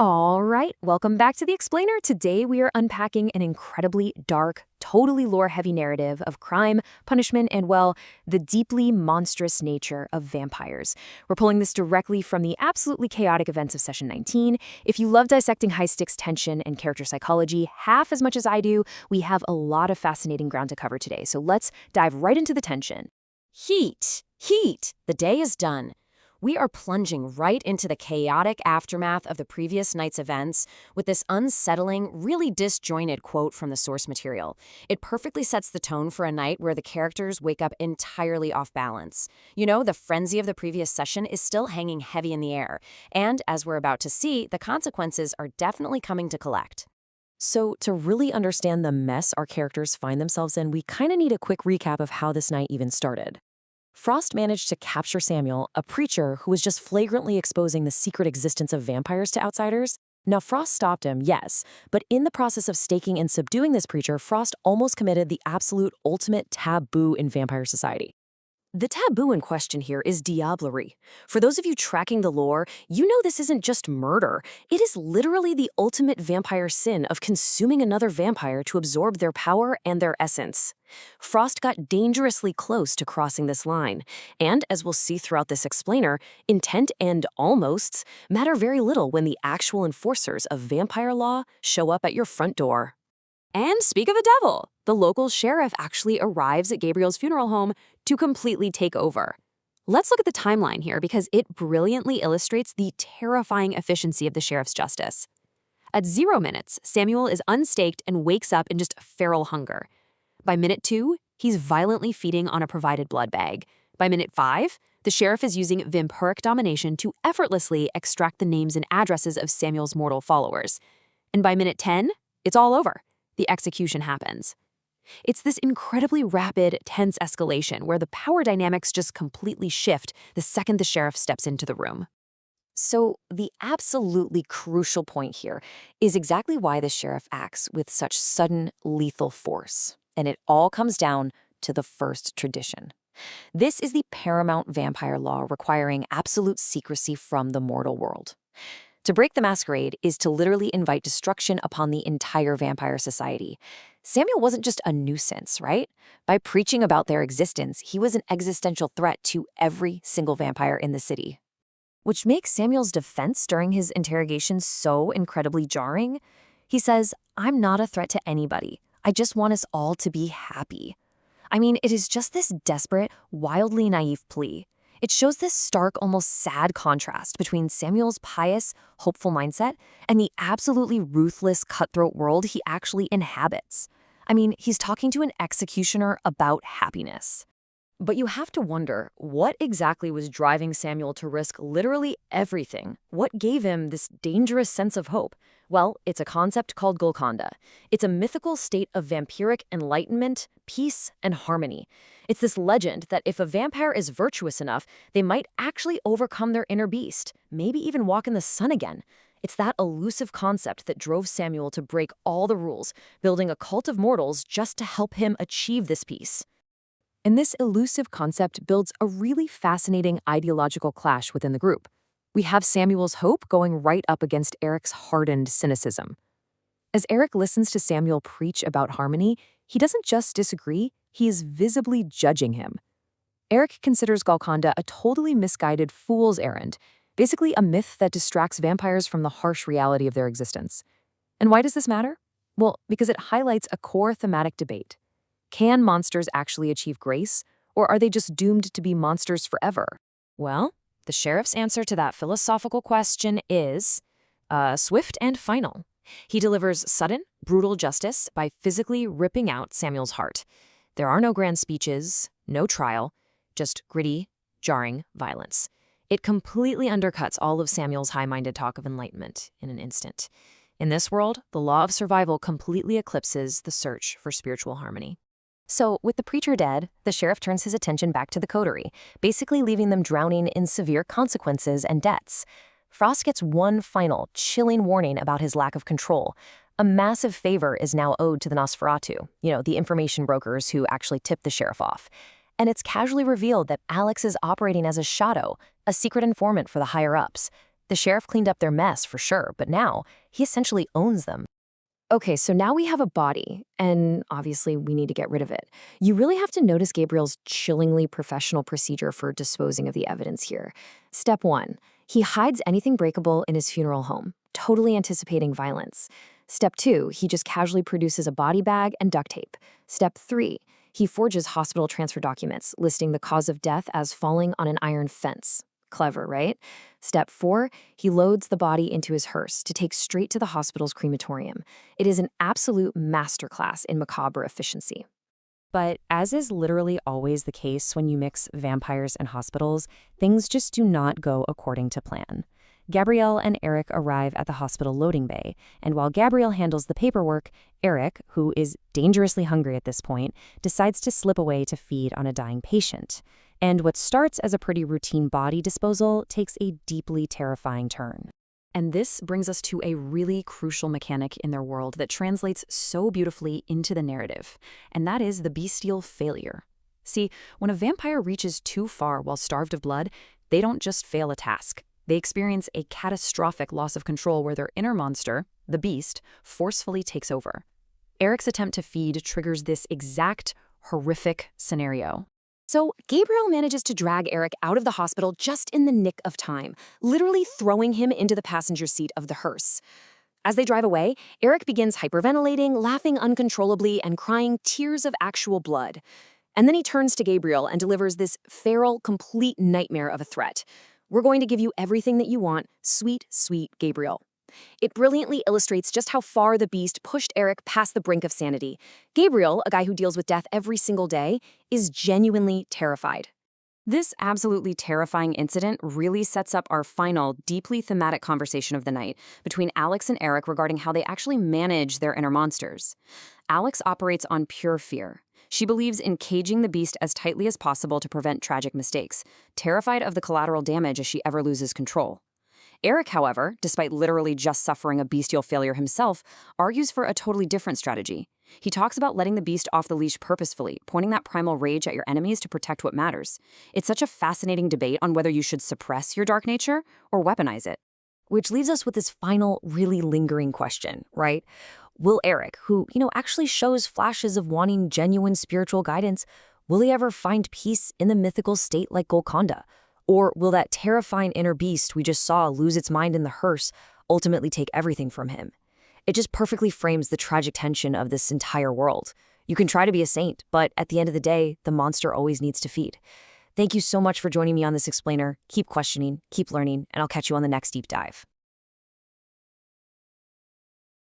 All right, welcome back to The Explainer. Today we are unpacking an incredibly dark, totally lore-heavy narrative of crime, punishment, and, well, the deeply monstrous nature of vampires. We're pulling this directly from the absolutely chaotic events of Session 19. If you love dissecting high-stakes tension and character psychology half as much as I do, we have a lot of fascinating ground to cover today, so let's dive right into the tension. Heat! Heat! The day is done. We are plunging right into the chaotic aftermath of the previous night's events with this unsettling, really disjointed quote from the source material. It perfectly sets the tone for a night where the characters wake up entirely off balance. You know, the frenzy of the previous session is still hanging heavy in the air, and as we're about to see, the consequences are definitely coming to collect. So, to really understand the mess our characters find themselves in, we kind of need a quick recap of how this night even started. Frost managed to capture Samuel, a preacher who was just flagrantly exposing the secret existence of vampires to outsiders. Now, Frost stopped him, yes, but in the process of staking and subduing this preacher, Frost almost committed the absolute ultimate taboo in vampire society. The taboo in question here is diablerie. For those of you tracking the lore, you know this isn't just murder. It is literally the ultimate vampire sin of consuming another vampire to absorb their power and their essence. Frost got dangerously close to crossing this line, and as we'll see throughout this explainer, intent and almosts matter very little when the actual enforcers of vampire law show up at your front door. And speak of the devil, the local sheriff actually arrives at Gabriel's funeral home to completely take over. Let's look at the timeline here because it brilliantly illustrates the terrifying efficiency of the sheriff's justice. At 0 minutes, Samuel is unstaked and wakes up in just feral hunger. By minute 2, he's violently feeding on a provided blood bag. By minute 5, the sheriff is using vampiric domination to effortlessly extract the names and addresses of Samuel's mortal followers. And by minute 10, it's all over. The execution happens. It's this incredibly rapid, tense escalation where the power dynamics just completely shift the second the sheriff steps into the room. So the absolutely crucial point here is exactly why the sheriff acts with such sudden, lethal force. And it all comes down to the first tradition. This is the paramount vampire law requiring absolute secrecy from the mortal world. To break the masquerade is to literally invite destruction upon the entire vampire society. Samuel wasn't just a nuisance, right? By preaching about their existence, he was an existential threat to every single vampire in the city. Which makes Samuel's defense during his interrogation so incredibly jarring. He says, "I'm not a threat to anybody. I just want us all to be happy." I mean, it is just this desperate, wildly naive plea. It shows this stark, almost sad contrast between Samuel's pious, hopeful mindset and the absolutely ruthless, cutthroat world he actually inhabits. I mean, he's talking to an executioner about happiness. But you have to wonder, what exactly was driving Samuel to risk literally everything? What gave him this dangerous sense of hope? Well, it's a concept called Golconda. It's a mythical state of vampiric enlightenment, peace, and harmony. It's this legend that if a vampire is virtuous enough, they might actually overcome their inner beast, maybe even walk in the sun again. It's that elusive concept that drove Samuel to break all the rules, building a cult of mortals just to help him achieve this peace. And this elusive concept builds a really fascinating ideological clash within the group. We have Samuel's hope going right up against Eric's hardened cynicism. As Eric listens to Samuel preach about harmony, he doesn't just disagree, he is visibly judging him. Eric considers Golconda a totally misguided fool's errand, basically a myth that distracts vampires from the harsh reality of their existence. And why does this matter? Well, because it highlights a core thematic debate. Can monsters actually achieve grace, or are they just doomed to be monsters forever? Well, the sheriff's answer to that philosophical question is swift and final. He delivers sudden, brutal justice by physically ripping out Samuel's heart. There are no grand speeches, no trial, just gritty, jarring violence. It completely undercuts all of Samuel's high-minded talk of enlightenment in an instant. In this world, the law of survival completely eclipses the search for spiritual harmony. So, with the preacher dead, the sheriff turns his attention back to the coterie, basically leaving them drowning in severe consequences and debts. Frost gets one final, chilling warning about his lack of control. A massive favor is now owed to the Nosferatu, the information brokers who actually tipped the sheriff off. And it's casually revealed that Alex is operating as a shadow, a secret informant for the higher-ups. The sheriff cleaned up their mess for sure, but now he essentially owns them. Okay, so now we have a body, and obviously we need to get rid of it. You really have to notice Gabriel's chillingly professional procedure for disposing of the evidence here. Step 1, he hides anything breakable in his funeral home, totally anticipating violence. Step 2, he just casually produces a body bag and duct tape. Step 3, he forges hospital transfer documents, listing the cause of death as falling on an iron fence. Clever, right? Step 4, he loads the body into his hearse to take straight to the hospital's crematorium. It is an absolute masterclass in macabre efficiency. But as is literally always the case when you mix vampires and hospitals, things just do not go according to plan. Gabrielle and Eric arrive at the hospital loading bay, and while Gabrielle handles the paperwork, Eric, who is dangerously hungry at this point, decides to slip away to feed on a dying patient. And what starts as a pretty routine body disposal takes a deeply terrifying turn. And this brings us to a really crucial mechanic in their world that translates so beautifully into the narrative, and that is the bestial failure. See, when a vampire reaches too far while starved of blood, they don't just fail a task. They experience a catastrophic loss of control where their inner monster, the beast, forcefully takes over. Eric's attempt to feed triggers this exact horrific scenario. So Gabriel manages to drag Eric out of the hospital just in the nick of time, literally throwing him into the passenger seat of the hearse. As they drive away, Eric begins hyperventilating, laughing uncontrollably, and crying tears of actual blood. And then he turns to Gabriel and delivers this feral, complete nightmare of a threat. We're going to give you everything that you want, sweet, sweet Gabriel. It brilliantly illustrates just how far the beast pushed Eric past the brink of sanity. Gabriel, a guy who deals with death every single day, is genuinely terrified. This absolutely terrifying incident really sets up our final, deeply thematic conversation of the night between Alex and Eric regarding how they actually manage their inner monsters. Alex operates on pure fear. She believes in caging the beast as tightly as possible to prevent tragic mistakes, terrified of the collateral damage as she ever loses control. Eric, however, despite literally just suffering a bestial failure himself, argues for a totally different strategy. He talks about letting the beast off the leash purposefully, pointing that primal rage at your enemies to protect what matters. It's such a fascinating debate on whether you should suppress your dark nature or weaponize it. Which leaves us with this final, really lingering question, right? Will Eric, who, actually shows flashes of wanting genuine spiritual guidance, will he ever find peace in the mythical state like Golconda? Or will that terrifying inner beast we just saw lose its mind in the hearse ultimately take everything from him? It just perfectly frames the tragic tension of this entire world. You can try to be a saint, but at the end of the day, the monster always needs to feed. Thank you so much for joining me on this explainer. Keep questioning, keep learning, and I'll catch you on the next deep dive.